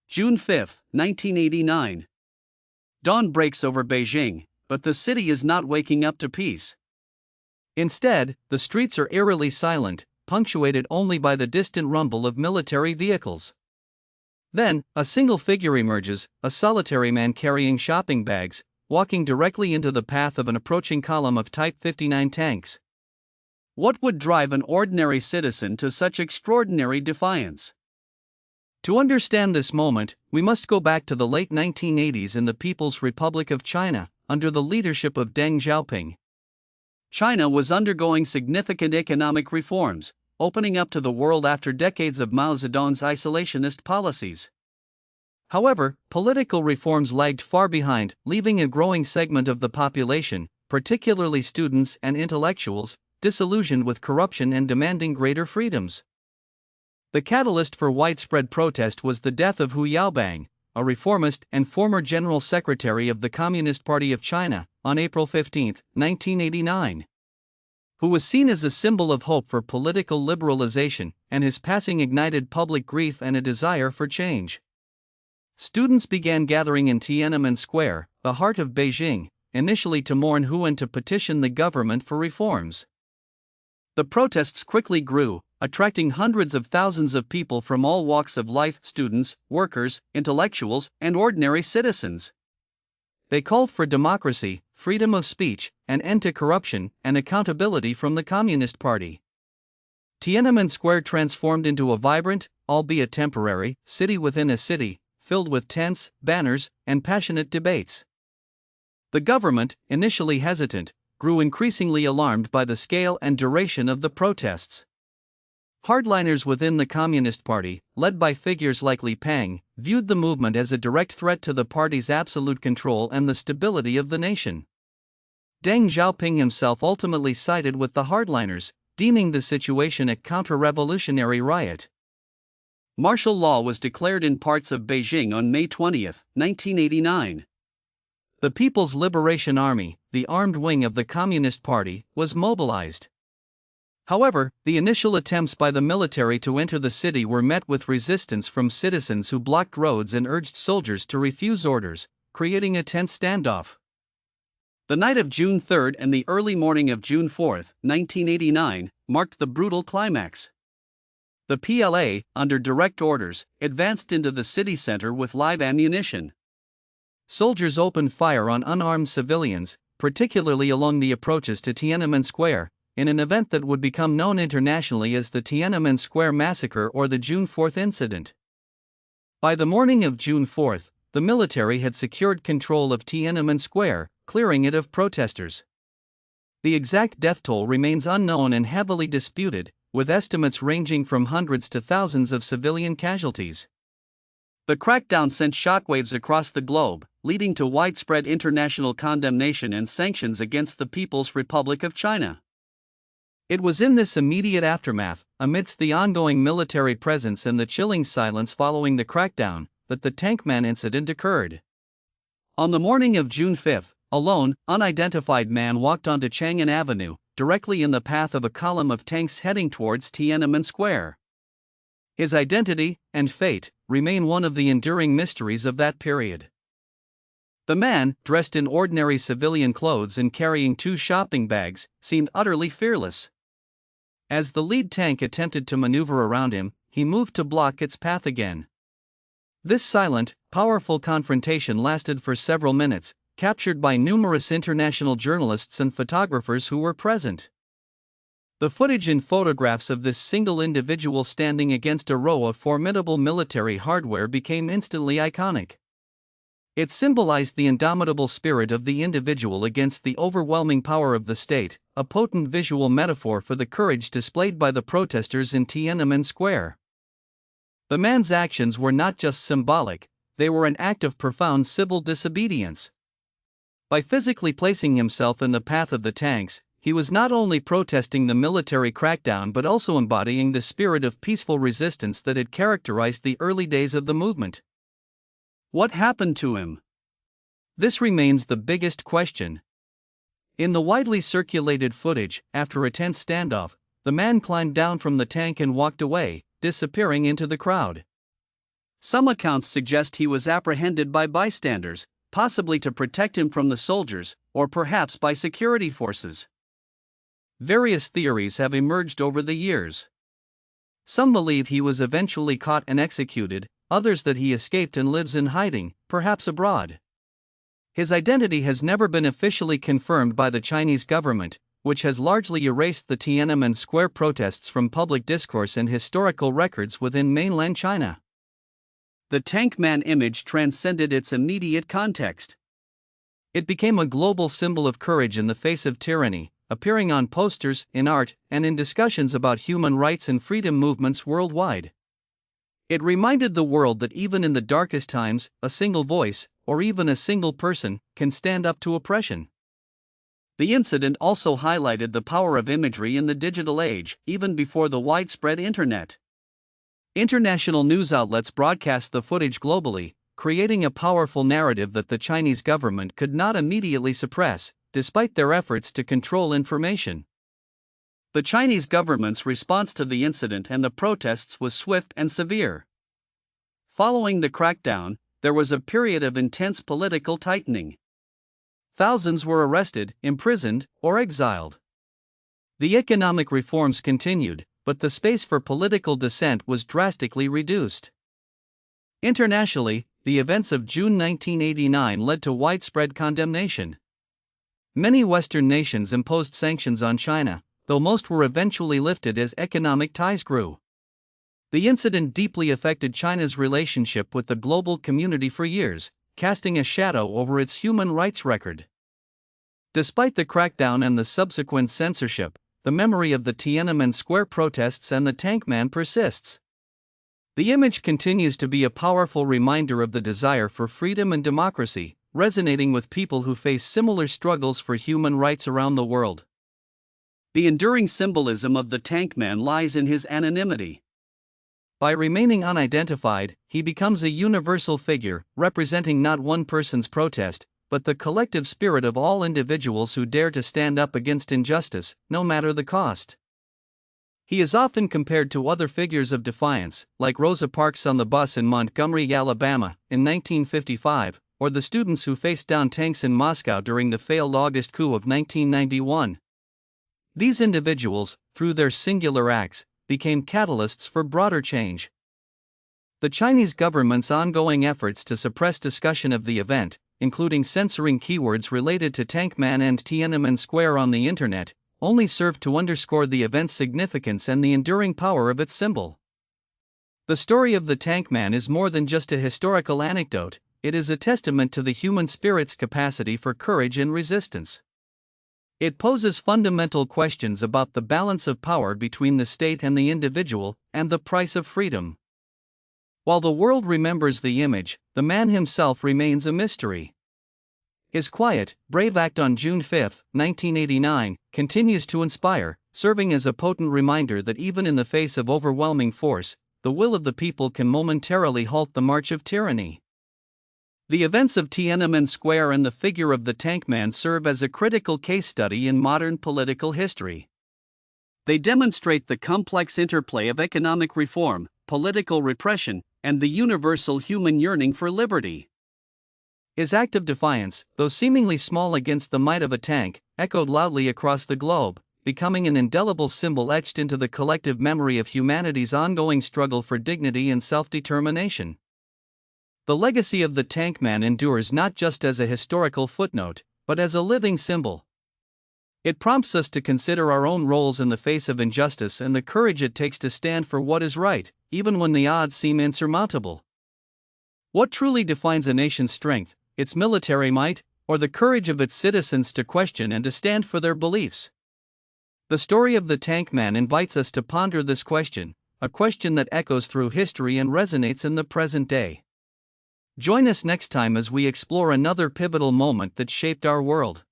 June 5, 1989. Dawn breaks over Beijing, but the city is not waking up to peace. Instead, the streets are eerily silent, punctuated only by the distant rumble of military vehicles. Then, a single figure emerges, a solitary man carrying shopping bags, walking directly into the path of an approaching column of Type 59 tanks. What would drive an ordinary citizen to such extraordinary defiance? To understand this moment, we must go back to the late 1980s in the People's Republic of China, under the leadership of Deng Xiaoping. China was undergoing significant economic reforms, opening up to the world after decades of Mao Zedong's isolationist policies. However, political reforms lagged far behind, leaving a growing segment of the population, particularly students and intellectuals, disillusioned with corruption and demanding greater freedoms. The catalyst for widespread protest was the death of Hu Yaobang, a reformist and former General Secretary of the Communist Party of China, on April 15, 1989. Who was seen as a symbol of hope for political liberalization, and his passing ignited public grief and a desire for change. Students began gathering in Tiananmen Square, the heart of Beijing, initially to mourn Hu and to petition the government for reforms. The protests quickly grew, attracting hundreds of thousands of people from all walks of life: students, workers, intellectuals, and ordinary citizens. They called for democracy, freedom of speech, an end to corruption, and accountability from the Communist Party. Tiananmen Square transformed into a vibrant, albeit temporary, city within a city, filled with tents, banners, and passionate debates. The government, initially hesitant, grew increasingly alarmed by the scale and duration of the protests. Hardliners within the Communist Party, led by figures like Li Peng, viewed the movement as a direct threat to the party's absolute control and the stability of the nation. Deng Xiaoping himself ultimately sided with the hardliners, deeming the situation a counter-revolutionary riot. Martial law was declared in parts of Beijing on May 20, 1989. The People's Liberation Army, the armed wing of the Communist Party, was mobilized. However, the initial attempts by the military to enter the city were met with resistance from citizens who blocked roads and urged soldiers to refuse orders, creating a tense standoff. The night of June 3 and the early morning of June 4, 1989, marked the brutal climax. The PLA, under direct orders, advanced into the city center with live ammunition. Soldiers opened fire on unarmed civilians, particularly along the approaches to Tiananmen Square, in an event that would become known internationally as the Tiananmen Square Massacre or the June 4 incident. By the morning of June 4, the military had secured control of Tiananmen Square, clearing it of protesters. The exact death toll remains unknown and heavily disputed, with estimates ranging from hundreds to thousands of civilian casualties. The crackdown sent shockwaves across the globe, leading to widespread international condemnation and sanctions against the People's Republic of China. It was in this immediate aftermath, amidst the ongoing military presence and the chilling silence following the crackdown, that the Tankman incident occurred. On the morning of June 5, a lone, unidentified man walked onto Chang'an Avenue, directly in the path of a column of tanks heading towards Tiananmen Square. His identity and fate remain one of the enduring mysteries of that period. The man, dressed in ordinary civilian clothes and carrying 2 shopping bags, seemed utterly fearless. As the lead tank attempted to maneuver around him, he moved to block its path again. This silent, powerful confrontation lasted for several minutes, captured by numerous international journalists and photographers who were present. The footage and photographs of this single individual standing against a row of formidable military hardware became instantly iconic. It symbolized the indomitable spirit of the individual against the overwhelming power of the state, a potent visual metaphor for the courage displayed by the protesters in Tiananmen Square. The man's actions were not just symbolic, they were an act of profound civil disobedience. By physically placing himself in the path of the tanks, he was not only protesting the military crackdown but also embodying the spirit of peaceful resistance that had characterized the early days of the movement. What happened to him? This remains the biggest question. In the widely circulated footage, after a tense standoff, the man climbed down from the tank and walked away, disappearing into the crowd. Some accounts suggest he was apprehended by bystanders, possibly to protect him from the soldiers, or perhaps by security forces. Various theories have emerged over the years. Some believe he was eventually caught and executed, others that he escaped and lives in hiding, perhaps abroad. His identity has never been officially confirmed by the Chinese government, which has largely erased the Tiananmen Square protests from public discourse and historical records within mainland China. The tank man image transcended its immediate context. It became a global symbol of courage in the face of tyranny, appearing on posters, in art, and in discussions about human rights and freedom movements worldwide. It reminded the world that even in the darkest times, a single voice, or even a single person, can stand up to oppression. The incident also highlighted the power of imagery in the digital age, even before the widespread internet. International news outlets broadcast the footage globally, creating a powerful narrative that the Chinese government could not immediately suppress, despite their efforts to control information. The Chinese government's response to the incident and the protests was swift and severe. Following the crackdown, there was a period of intense political tightening. Thousands were arrested, imprisoned, or exiled. The economic reforms continued, but the space for political dissent was drastically reduced. Internationally, the events of June 1989 led to widespread condemnation. Many Western nations imposed sanctions on China, though most were eventually lifted as economic ties grew. The incident deeply affected China's relationship with the global community for years, casting a shadow over its human rights record. Despite the crackdown and the subsequent censorship, the memory of the Tiananmen Square protests and the tank man persists. The image continues to be a powerful reminder of the desire for freedom and democracy, resonating with people who face similar struggles for human rights around the world. The enduring symbolism of the tank man lies in his anonymity. By remaining unidentified, he becomes a universal figure, representing not one person's protest, but the collective spirit of all individuals who dare to stand up against injustice, no matter the cost. He is often compared to other figures of defiance, like Rosa Parks on the bus in Montgomery, Alabama, in 1955, or the students who faced down tanks in Moscow during the failed August coup of 1991. These individuals, through their singular acts, became catalysts for broader change. The Chinese government's ongoing efforts to suppress discussion of the event, including censoring keywords related to Tank Man and Tiananmen Square on the internet, only served to underscore the event's significance and the enduring power of its symbol. The story of the Tank Man is more than just a historical anecdote, it is a testament to the human spirit's capacity for courage and resistance. It poses fundamental questions about the balance of power between the state and the individual, and the price of freedom. While the world remembers the image, the man himself remains a mystery. His quiet, brave act on June 5, 1989, continues to inspire, serving as a potent reminder that even in the face of overwhelming force, the will of the people can momentarily halt the march of tyranny. The events of Tiananmen Square and the figure of the tank man serve as a critical case study in modern political history. They demonstrate the complex interplay of economic reform, political repression, and the universal human yearning for liberty. His act of defiance, though seemingly small against the might of a tank, echoed loudly across the globe, becoming an indelible symbol etched into the collective memory of humanity's ongoing struggle for dignity and self-determination. The legacy of the tank man endures not just as a historical footnote, but as a living symbol. It prompts us to consider our own roles in the face of injustice and the courage it takes to stand for what is right, even when the odds seem insurmountable. What truly defines a nation's strength, its military might, or the courage of its citizens to question and to stand for their beliefs? The story of the tank man invites us to ponder this question, a question that echoes through history and resonates in the present day. Join us next time as we explore another pivotal moment that shaped our world.